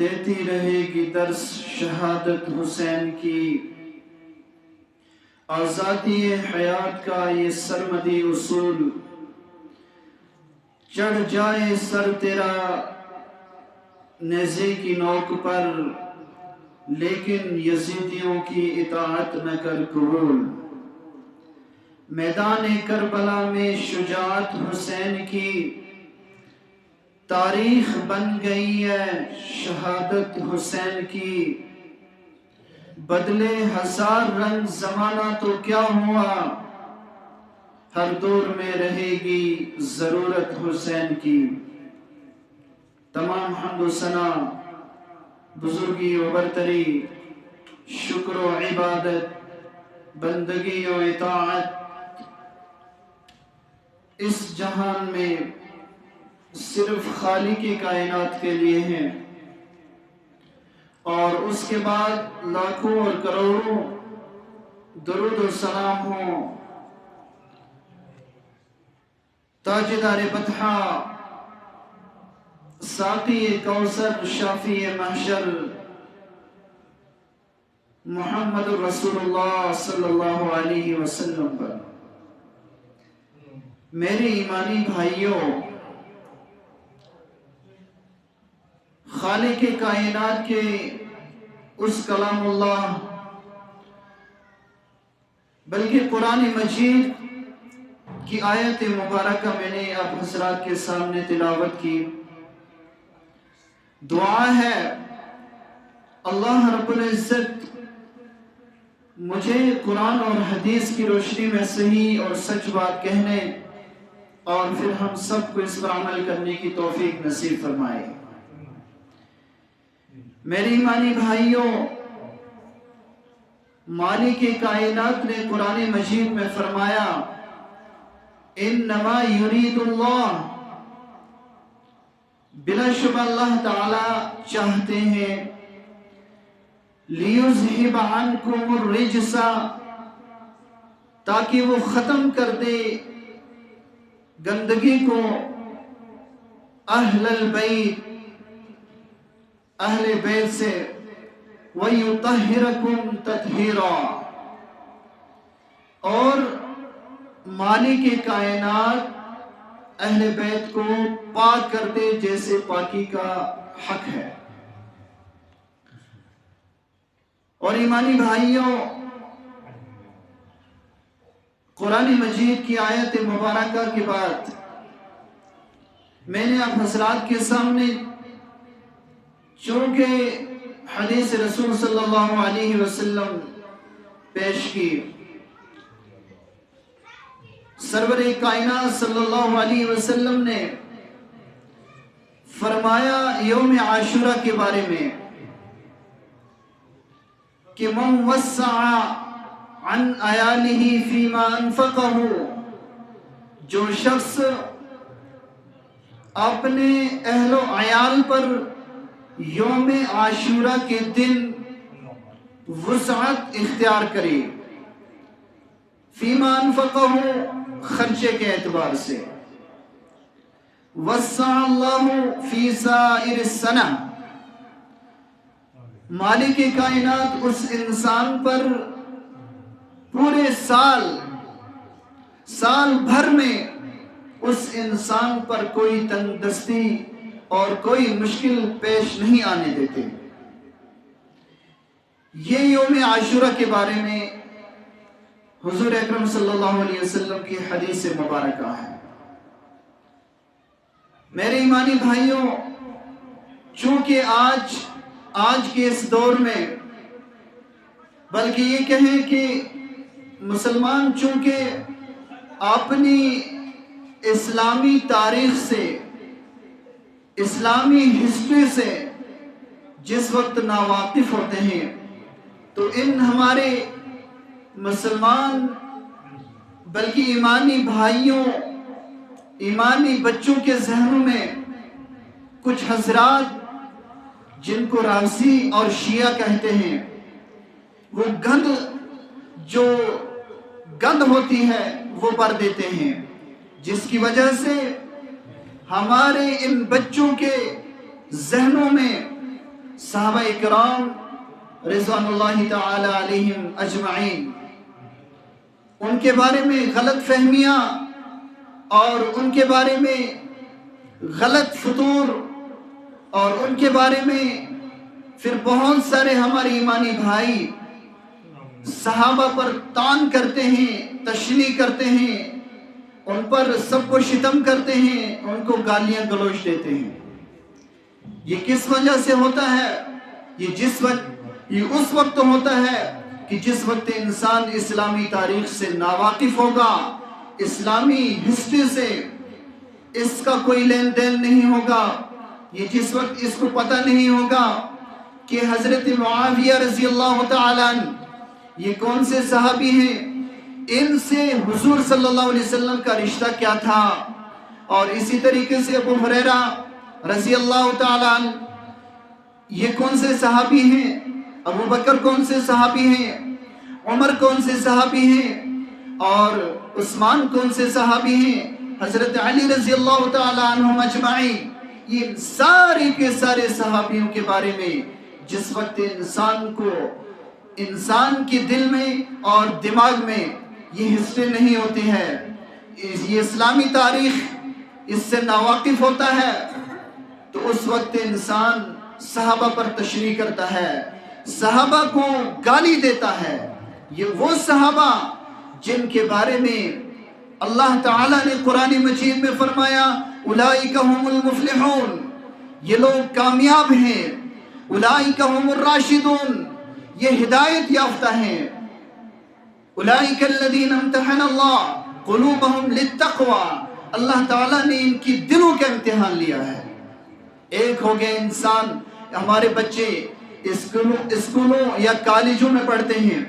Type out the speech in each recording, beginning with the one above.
دیتی رہے گی درس شہادت حسین کی، آزادی حیات کا یہ سرمدی اصول، چڑھ جائے سر تیرا نیزے کی نوک پر، لیکن یزیدیوں کی اطاعت نہ کر قبول۔ میدان کربلا میں شجاعت حسین کی، تاریخ بن گئی ہے شہادت حسین کی، بدلے ہزار رنگ زمانہ تو کیا ہوا، ہر دور میں رہے گی ضرورت حسین کی۔ تمام حمد و ثنا، بزرگی و برتری، شکر و عبادت، بندگی و اطاعت اس جہان میں صرف خالق کائنات کے لیے ہیں، اور اس کے بعد لاکھوں اور کروڑوں درود و سلام ہوں تاجدار بطحا، ساقی کوثر، شافی محشر، محمد رسول اللہ صلی اللہ علیہ وسلم پر۔ میرے ایمانی بھائیوں، خالق کائنات کے اس کلام اللہ بلکہ قرآن مجید کی آیت مبارکہ میں نے آپ حضرات کے سامنے تلاوت کی۔ دعا ہے اللہ رب العزت مجھے قرآن اور حدیث کی روشنی میں صحیح اور سچ بات کہنے اور پھر ہم سب کو اس پر عمل کرنے کی توفیق نصیب فرمائے۔ میری ایمانی بھائیوں، مالک کائنات نے قرآن مجید میں فرمایا انما یرید اللہ، بلا شبہ اللہ تعالی چاہتے ہیں لیذہب عنکم الرجس، تاکہ وہ ختم کر دے گندگی کو، اہل البیت، اہل بیت سے، وَيُطَهِّرَكُمْ تَطْهِيرًا، اور مالک کائنات اہل بیت کو پاک کر دے جیسے پاکی کا حق ہے۔ اور ایمانی بھائیوں، قرآن مجید کی آیت مبارکہ کے بعد میں نے آپ حضرات کے سامنے چونکہ حدیث رسول صلی اللہ علیہ وسلم پیش کی، سرور کائنات صلی اللہ علیہ وسلم نے فرمایا یوم عاشورہ کے بارے میں کہ من وسع عن عیالہ فیما انفقہ، جو شخص اپنے اہل و عیال پر یوم عاشورہ کے دن وسعت اختیار کرے، فیما انفقہ خرچے کے اعتبار سے، وسع اللہ فی سائر السنہ، مالک کائنات اس انسان پر پورے سال بھر میں اس انسان پر کوئی تنگ دستی اور کوئی مشکل پیش نہیں آنے دیتے۔ یہ یوم عاشورہ کے بارے میں حضور اکرم صلی اللہ علیہ وسلم کی حدیث مبارکہ ہے۔ میرے ایمانی بھائیوں، چونکہ آج کے اس دور میں، بلکہ یہ کہیں کہ مسلمان چونکہ اپنی اسلامی تاریخ سے، اسلامی ہسٹری سے جس وقت ناواقف ہوتے ہیں، تو ان ہمارے مسلمان بلکہ ایمانی بھائیوں، ایمانی بچوں کے ذہنوں میں کچھ حضرات جن کو رافضی اور شیعہ کہتے ہیں، وہ گند ہوتی ہے وہ بھر دیتے ہیں، جس کی وجہ سے ہمارے ان بچوں کے ذہنوں میں صحابہ کرام رضوانُ تعالی علیہم اجمعین، ان کے بارے میں غلط فہمیاں اور ان کے بارے میں غلط فطور اور ان کے بارے میں پھر بہت سارے ہمارے ایمانی بھائی صحابہ پر طعن کرتے ہیں، تشنیع کرتے ہیں، ان پر سب کو شتم کرتے ہیں، ان کو گالیاں گلوچ دیتے ہیں۔ یہ کس وجہ سے ہوتا ہے؟ یہ اس وقت ہوتا ہے کہ جس وقت انسان اسلامی تاریخ سے ناواقف ہوگا، اسلامی ہسٹری سے اس کا کوئی لین دین نہیں ہوگا، یہ جس وقت اس کو پتہ نہیں ہوگا کہ حضرت معاویہ رضی اللہ تعالیٰ عنہ یہ کون سے صحابی ہیں، ان سے حضور صلی اللہ علیہ وسلم کا رشتہ کیا تھا، اور اسی طریقے سے ابو ہریرہ رضی اللہ تعالیٰ عنہ یہ کون سے صحابی ہیں، ابو بکر کون سے صحابی ہیں، عمر کون سے صحابی ہیں، اور عثمان کون سے صحابی ہیں، حضرت علی رضی اللہ تعالیٰ عنہم اجمعین، یہ سارے کے سارے صحابیوں کے بارے میں جس وقت انسان کے دل میں اور دماغ میں یہ حصے نہیں ہوتے ہیں، یہ اسلامی تاریخ اس سے ناواقف ہوتا ہے، تو اس وقت انسان صحابہ پر تشنیع کرتا ہے، صحابہ کو گالی دیتا ہے۔ یہ وہ صحابہ جن کے بارے میں اللہ تعالیٰ نے قرآن مجید میں فرمایا اولئک هم المفلحون، یہ لوگ کامیاب ہیں، اولئک هم الراشدون، یہ ہدایت یافتہ ہیں، اولئک الذین امتحن اللہ قلوبهم للتقوی، اللہ تعالیٰ نے ان کی دلوں کا امتحان لیا ہے۔ ایک ہو گئے انسان، ہمارے بچے اسکولوں یا کالجوں میں پڑھتے ہیں،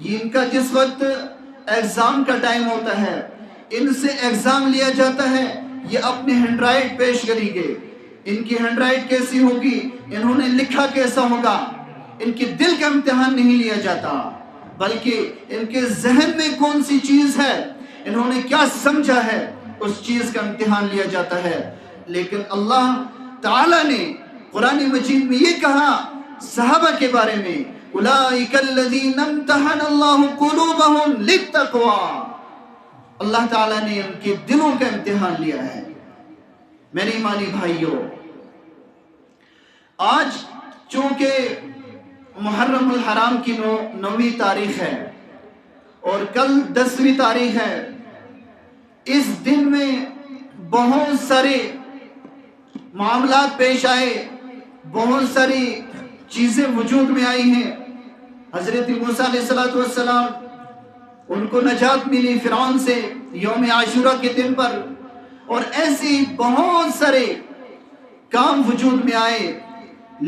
یہ ان کا جس وقت ایگزام کا ٹائم ہوتا ہے، ان سے ایگزام لیا جاتا ہے، یہ اپنے ہینڈ رائٹ پیش کریں گے، ان کی ہینڈ رائٹ کیسی ہوگی، انہوں نے لکھا کیسا ہوگا، ان کے دل کا امتحان نہیں لیا جاتا، بلکہ ان کے ذہن میں کون سی چیز ہے، انہوں نے کیا سمجھا ہے، اس چیز کا امتحان لیا جاتا ہے۔ لیکن اللہ تعالیٰ نے قرآن مجید میں یہ کہا صحابہ کے بارے میں اولئک الذین امتحن اللہ قلوبہم للتقوی، اللہ تعالیٰ نے ان کے دلوں کا امتحان لیا ہے۔ میری ایمانی بھائیوں، آج چونکہ محرم الحرام کی 9ویں تاریخ ہے اور کل 10ویں تاریخ ہے، اس دن میں بہت سارے معاملات پیش آئے، بہت ساری چیزیں وجود میں آئی ہیں۔ حضرت موسیٰ علیہ السلام ان کو نجات ملی فرعون سے یوم عاشورہ کے دن پر، اور ایسی بہت سارے کام وجود میں آئے۔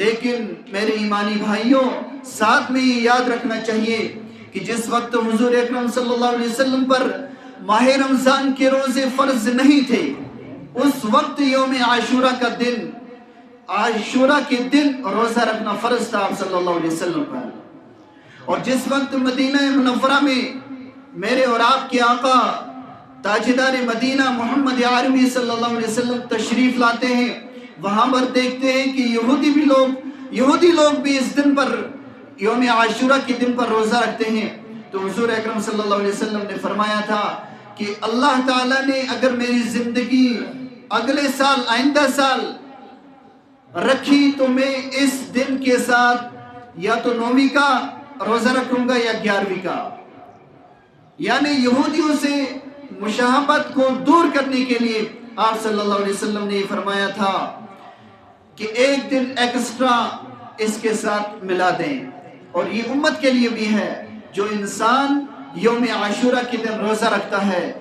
لیکن میرے ایمانی بھائیوں، ساتھ میں یہ یاد رکھنا چاہیے کہ جس وقت حضور اکرم صلی اللہ علیہ وسلم پر ماہ رمضان کے روزے فرض نہیں تھے، اس وقت یوم عاشورہ کا دن، عاشورہ کے دن روزہ رکھنا فرض تھا آپ صلی اللہ علیہ وسلم پر۔ اور جس وقت مدینہ منورہ میں میرے اور آپ کے آقا تاجدار مدینہ محمد عربی صلی اللہ علیہ وسلم تشریف لاتے ہیں، وہاں پر دیکھتے ہیں کہ یہودی لوگ بھی اس دن پر یوم عاشورہ کے دن پر روزہ رکھتے ہیں۔ تو حضور اکرم صلی اللہ علیہ وسلم نے فرمایا تھا کہ اللہ تعالیٰ نے اگر میری زندگی اگلے سال، آئندہ سال رکھی تو میں اس دن کے ساتھ یا تو 9ویں کا روزہ رکھوں گا یا 11ویں کا، یعنی یہودیوں سے مشابہت کو دور کرنے کے لیے آپ صلی اللہ علیہ وسلم نے یہ فرمایا تھا کہ ایک دن ایکسٹرا اس کے ساتھ ملا دیں۔ اور یہ امت کے لیے بھی ہے، جو انسان یوم عاشورہ کے دن روزہ رکھتا ہے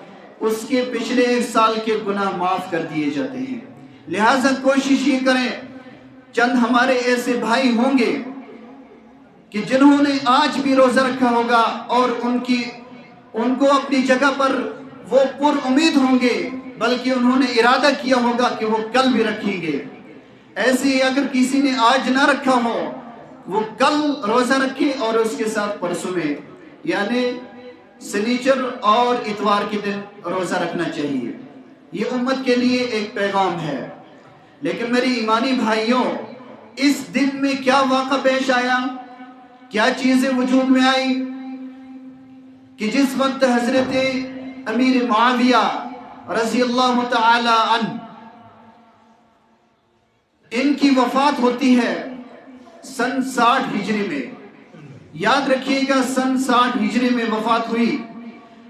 اس کے پچھلے ایک سال کے گناہ معاف کر دیے جاتے ہیں۔ لہٰذا کوشش یہ کریں، چند ہمارے ایسے بھائی ہوں گے کہ جنہوں نے آج بھی روزہ رکھا ہوگا اور ان کو اپنی جگہ پر وہ پر امید ہوں گے، بلکہ انہوں نے ارادہ کیا ہوگا کہ وہ کل بھی رکھیں گے۔ ایسے ہی اگر کسی نے آج نہ رکھا ہو، وہ کل روزہ رکھے اور اس کے ساتھ پرسوں میں، یعنی سنیچر اور اتوار کے دن روزہ رکھنا چاہیے۔ یہ امت کے لیے ایک پیغام ہے۔ لیکن میری ایمانی بھائیوں، اس دن میں کیا واقعہ پیش آیا، کیا چیزیں وجود میں آئی کہ جس وقت حضرت امیر معاویہ رضی اللہ تعالی عنہ ان کی وفات ہوتی ہے سن 60 ہجری میں. یاد رکھیے گا سن 60 ہجری میں وفات ہوئی.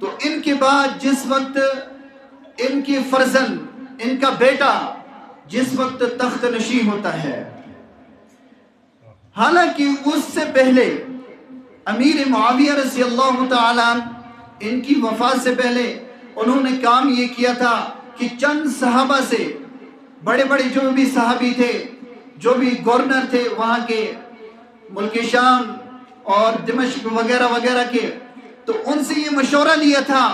تو ان کے بعد جس وقت ان کی فرزند، ان کا بیٹا جس وقت تخت نشین ہوتا ہے، حالانکہ اس سے پہلے امیر معاویہ رضی اللہ تعالیٰ ان کی وفات سے پہلے انہوں نے کام یہ کیا تھا کہ چند صحابہ سے، بڑے بڑے جو بھی صحابی تھے، جو بھی گورنر تھے وہاں کے ملک شام اور دمشق وغیرہ وغیرہ کے، تو ان سے یہ مشورہ لیا تھا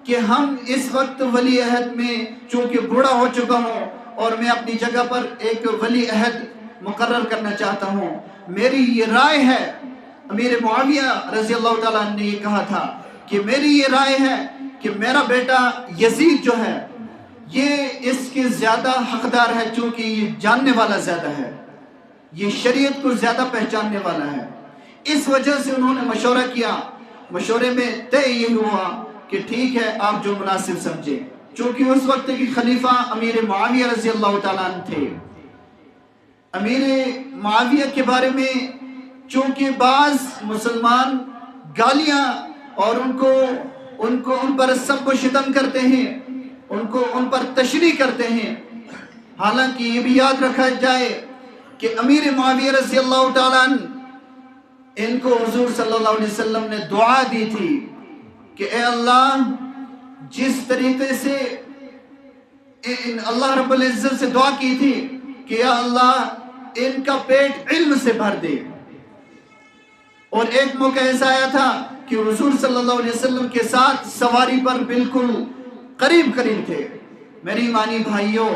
کہ ہم اس وقت ولی عہد میں چونکہ بوڑھا ہو چکا ہوں اور میں اپنی جگہ پر ایک ولی عہد مقرر کرنا چاہتا ہوں، میری یہ رائے ہے. امیر معاویہ رضی اللہ تعالیٰ عنہ نے یہ کہا تھا کہ میری یہ رائے ہے کہ میرا بیٹا یزید جو ہے یہ اس کے زیادہ حقدار ہے، چونکہ یہ جاننے والا زیادہ ہے، یہ شریعت کو زیادہ پہچاننے والا ہے. اس وجہ سے انہوں نے مشورہ کیا. مشورے میں طے یہ ہوا کہ ٹھیک ہے، آپ جو مناسب سمجھیں. چونکہ اس وقت کی خلیفہ امیر معاویہ رضی اللہ تعالیٰ عنہ تھے. امیر معاویہ کے بارے میں چونکہ بعض مسلمان گالیاں اور ان پر سب و شتم کرتے ہیں، ان پر تشریح کرتے ہیں. حالانکہ یہ بھی یاد رکھا جائے کہ امیر معاویہ رضی اللہ تعالیٰ عنہ ان کو حضور صلی اللہ علیہ وسلم نے دعا دی تھی کہ اے اللہ، جس طریقے سے اللہ رب العزت سے دعا کی تھی کہ یا اللہ ان کا پیٹ علم سے بھر دے. اور ایک موقع ایسا آیا تھا کہ حضور صلی اللہ علیہ وسلم کے ساتھ سواری پر بالکل قریب تھے. میری ایمانی بھائیوں،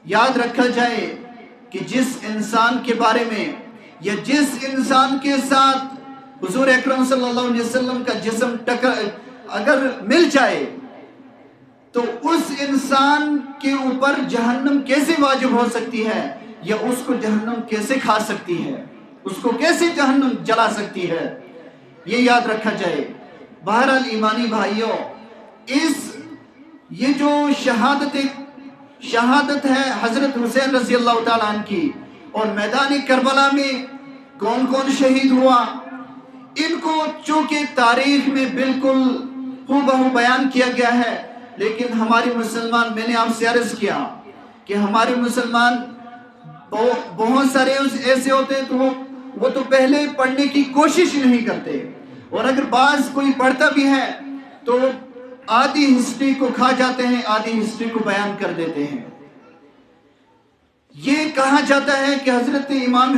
یاد رکھا جائے کہ جس انسان کے بارے میں یا جس انسان کے ساتھ حضور اکرم صلی اللہ علیہ وسلم کا جسم اگر مل جائے تو اس انسان کے اوپر جہنم کیسے واجب ہو سکتی ہے، یا اس کو جہنم کیسے کھا سکتی ہے، اس کو کیسے جہنم جلا سکتی ہے، یہ یاد رکھا جائے. بہرحال ایمانی بھائیوں، یہ جو شہادت ہے حضرت حسین رضی اللہ تعالیٰ عنہ کی، اور میدان کربلا میں کون کون شہید ہوا، ان کو چونکہ تاریخ میں بالکل ہو بہو بیان کیا گیا ہے، لیکن ہمارے مسلمان، میں نے آپ سے عرض کیا کہ ہمارے مسلمان بہت سارے ایسے ہوتے ہیں تو وہ تو پہلے پڑھنے کی کوشش نہیں کرتے، اور اگر بعض کوئی پڑھتا بھی ہے تو آدھی ہسٹری کو کھا جاتے ہیں، آدھی ہسٹری کو بیان کر دیتے ہیں. یہ کہا جاتا ہے کہ حضرت امام